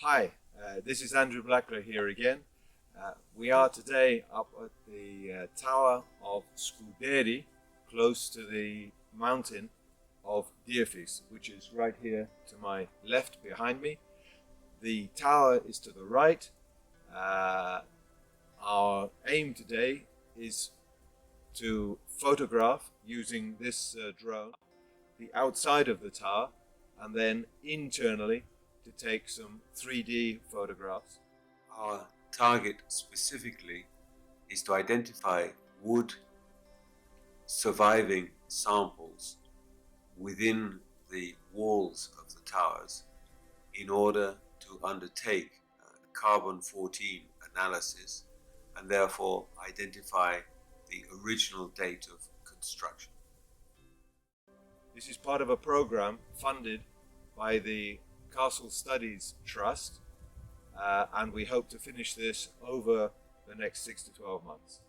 Hi, this is Andrew Blackler here again. We are today up at the tower of Scuderi, close to the mountain of Diefis, which is right here to my left behind me. The tower is to the right. Our aim today is to photograph using this drone the outside of the tower, and then internally to take some 3D photographs. Our target specifically is to identify wood surviving samples within the walls of the towers in order to undertake carbon-14 analysis and therefore identify the original date of construction. This is part of a program funded by the Castle Studies Trust, and we hope to finish this over the next 6 to 12 months.